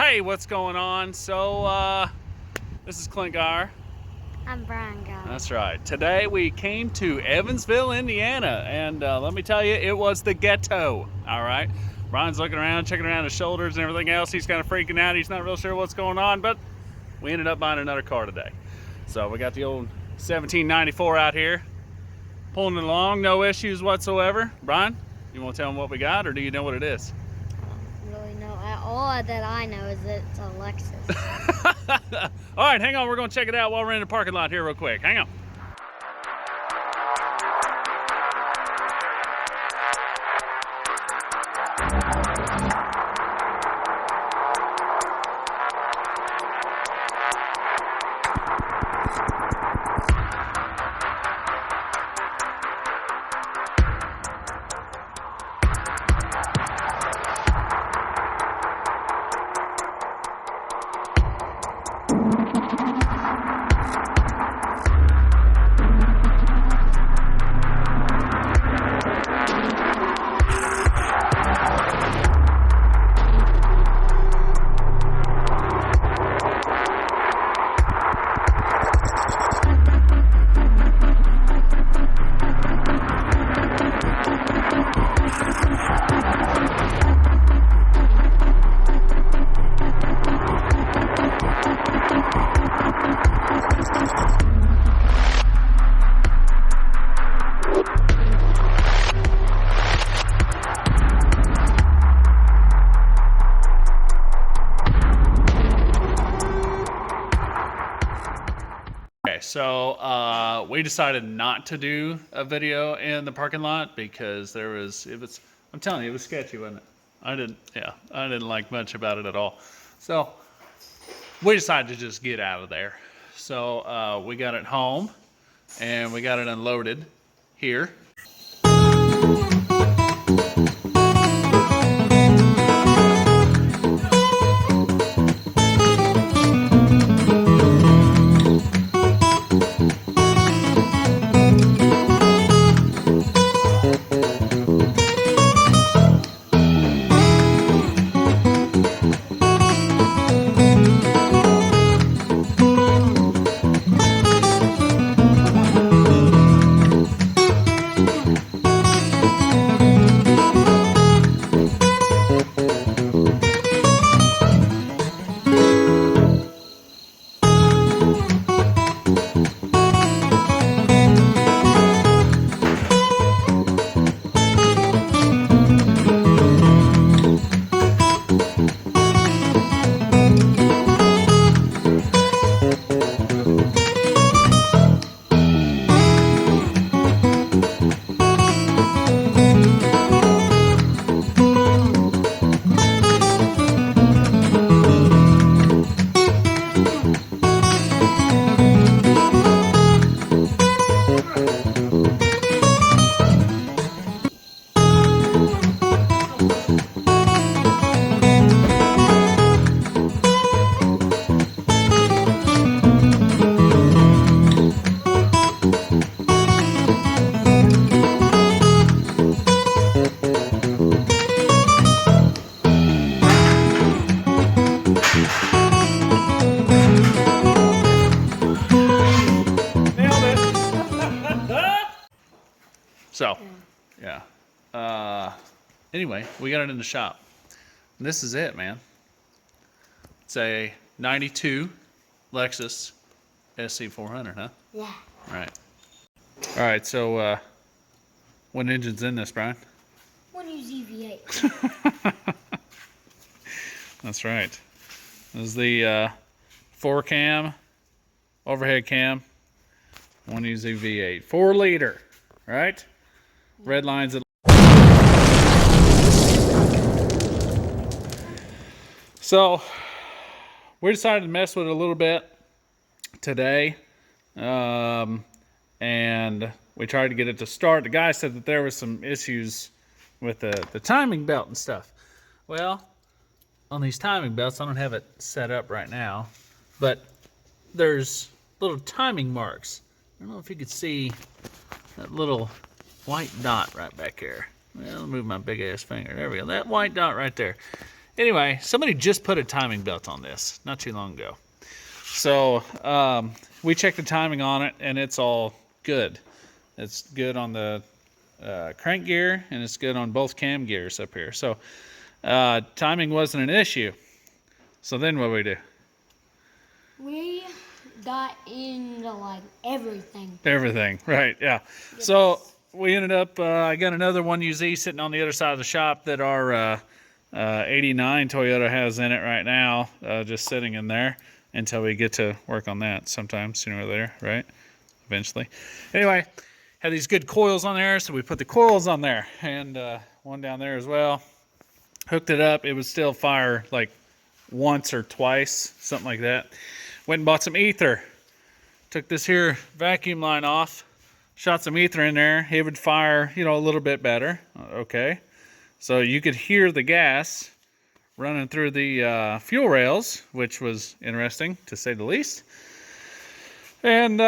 Hey, what's going on? So, this is Clint Geyer. I'm Brian Geyer. That's right. Today we came to Evansville, Indiana, and let me tell you, it was the ghetto. All right. Brian's looking around, checking around his shoulders and everything else. He's kind of freaking out. He's not real sure what's going on, but we ended up buying another car today. So we got the old 1794 out here, pulling it along, no issues whatsoever. Brian, you want to tell them what we got, or do you know what it is? I don't really know. All that I know is that it's a Lexus. All right, hang on. We're going to check it out while we're in the parking lot here real quick. Hang on. So we decided not to do a video in the parking lot because I'm telling you, it was sketchy, wasn't it? I didn't like much about it at all. So we decided to just get out of there. So we got it home and we got it unloaded here. So, yeah. Anyway, we got it in the shop. And this is it, man. It's a 92 Lexus SC400, huh? Yeah. All right. All right, so what engine's in this, Brian? 1UZ V8. That's right. This is the 4-cam, overhead cam, 1UZ V8. 4-liter, right? Red lines at So we decided to mess with it a little bit today, and we tried to get it to start. The guy said that there was some issues with the timing belt and stuff. Well, on these timing belts, I don't have it set up right now, but there's little timing marks. I don't know if you could see that little white dot right back here. Well, I'll move my big ass finger. There we go. That white dot right there. Anyway, somebody just put a timing belt on this not too long ago. So we checked the timing on it, and it's all good. It's good on the crank gear, and it's good on both cam gears up here. So timing wasn't an issue. So then what we do? We got into like everything. Everything, right? Yeah. So we ended up. I got another 1UZ sitting on the other side of the shop that our 89 Toyota has in it right now, just sitting in there until we get to work on that sometime sooner or later, right? Eventually. Anyway, had these good coils on there, so we put the coils on there, and one down there as well. Hooked it up. It would still fire like once or twice, something like that. Went and bought some ether. Took this here vacuum line off, shot some ether in there. It would fire, a little bit better. Okay. So you could hear the gas running through the fuel rails, which was interesting to say the least. And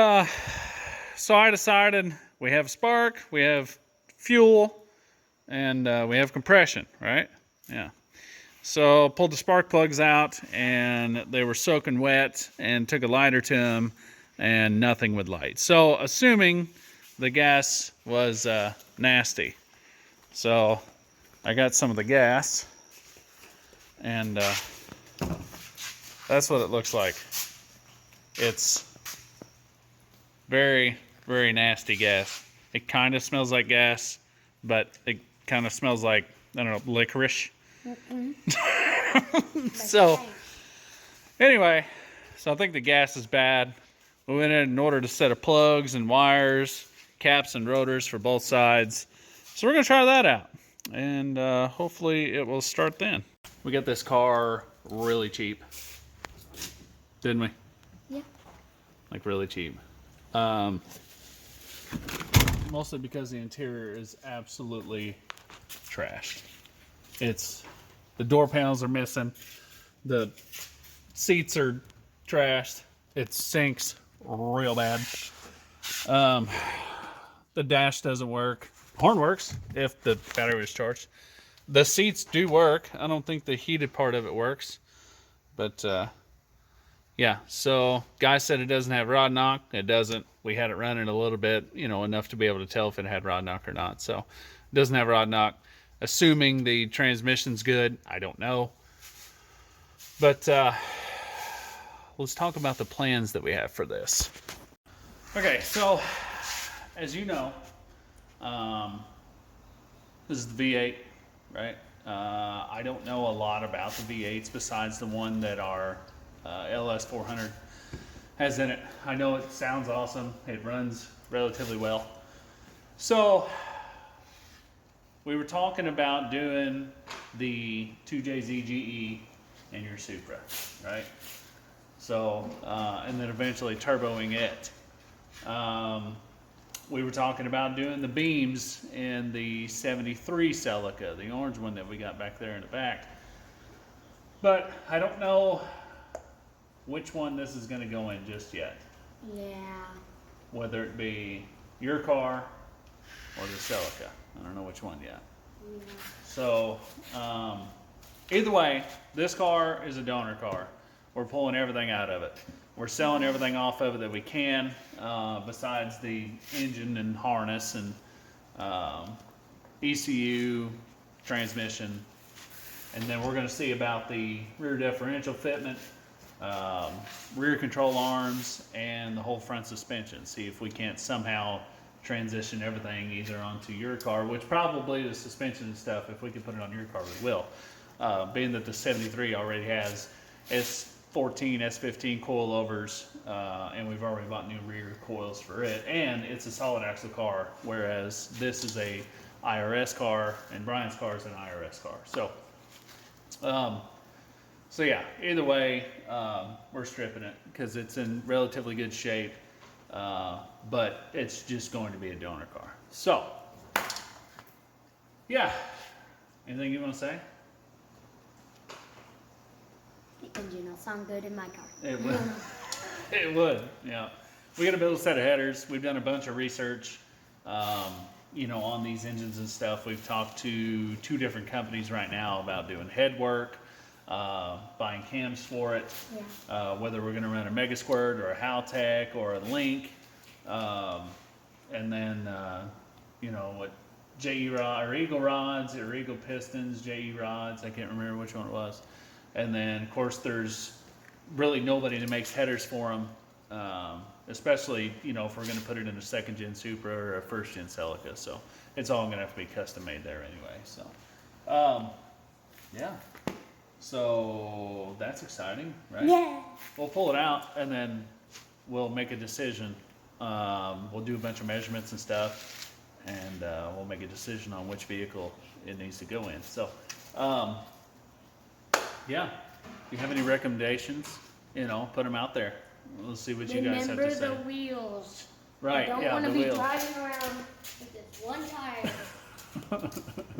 so I decided we have spark, we have fuel, and we have compression, right? Yeah. So pulled the spark plugs out, and they were soaking wet, and took a lighter to them, and nothing would light. So assuming the gas was nasty. So I got some of the gas, and that's what it looks like. It's very, very nasty gas. It kind of smells like gas, but it kind of smells like, I don't know, licorice. So anyway, so I think the gas is bad. We went in and ordered a set of plugs and wires, caps and rotors for both sides. So we're going to try that out, and hopefully it will start then. We got this car really cheap, didn't we? Yeah. Like really cheap. Mostly because the interior is absolutely trashed. The door panels are missing. The seats are trashed. It sinks real bad. The dash doesn't work. Horn works if the battery was charged. The seats do work. I don't think the heated part of it works. But yeah, so guy said it doesn't have rod knock. It doesn't. We had it running a little bit, enough to be able to tell if it had rod knock or not. So it doesn't have rod knock. Assuming the transmission's good, I don't know. But let's talk about the plans that we have for this. Okay, so as you know, this is the V8, right? I don't know a lot about the V8s besides the one that our LS400 has in it. I know it sounds awesome. It runs relatively well. So we were talking about doing the 2JZGE in your Supra, right? So, and then eventually turboing it. We were talking about doing the beams in the 73 Celica, the orange one that we got back there in the back. But I don't know which one this is going to go in just yet. Yeah. Whether it be your car or the Celica. I don't know which one yet. Yeah. So, either way, this car is a donor car. We're pulling everything out of it. We're selling everything off of it that we can, besides the engine and harness and ECU, transmission. And then we're going to see about the rear differential fitment, rear control arms, and the whole front suspension. See if we can't somehow transition everything either onto your car, which probably the suspension and stuff, if we can put it on your car, we will. Being that the 73 already has S14, S15 coilovers, and we've already bought new rear coils for it, and it's a solid axle car, whereas this is a IRS car, and Brian's car is an IRS car. So yeah, either way, we're stripping it because it's in relatively good shape, but it's just going to be a donor car. So, yeah, anything you want to say? The engine will sound good in my car. It would. It would, yeah. We got to build a set of headers. We've done a bunch of research, on these engines and stuff. We've talked to 2 different companies right now about doing head work. buying cams for it, Yeah. whether we're going to run a Mega Squirt or a Haltech or a Link, and then you know what, JE rod or Eagle rods or Eagle pistons, JE rods. I can't remember which one it was. And then of course there's really nobody that makes headers for them, especially you know if we're going to put it in a second gen Supra or a first gen Celica. So it's all going to have to be custom made there anyway. So yeah. So that's exciting, right? Yeah. We'll pull it out and then we'll make a decision. We'll do a bunch of measurements and stuff, and we'll make a decision on which vehicle it needs to go in. So, yeah. If you have any recommendations, you know, put them out there. We'll see what you guys have to say. Remember the wheels. Right, You don't yeah, want the to be wheels. driving around with this one tire.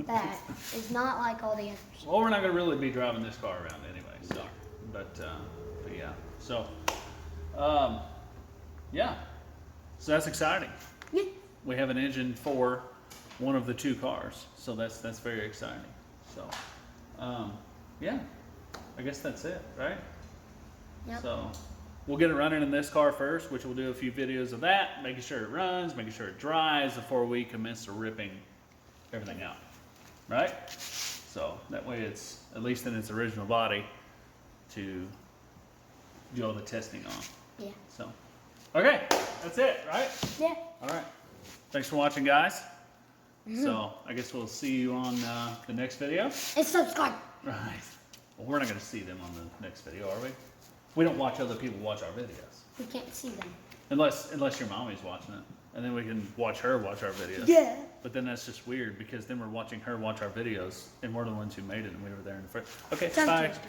That is not like all the others. Well, we're not going to really be driving this car around anyway. So, but yeah. So, yeah. So that's exciting. Yeah. We have an engine for one of the two cars, so that's very exciting. So, yeah. I guess that's it, right? Yep. So, we'll get it running in this car first, which we'll do a few videos of that, making sure it runs, making sure it dries before we commence to ripping everything out, right? So that way it's at least in its original body to do all the testing on. Yeah. So, okay, that's it, right? Yeah. All right. Thanks for watching, guys. So I guess we'll see you on the next video. And subscribe. Right. Well, we're not going to see them on the next video, are we? We don't watch other people watch our videos. We can't see them. Unless your mommy's watching it. And then we can watch her watch our videos. Yeah. But then that's just weird because then we're watching her watch our videos and we're the ones who made it and we were there in the first. Okay, Tongue bye. twister.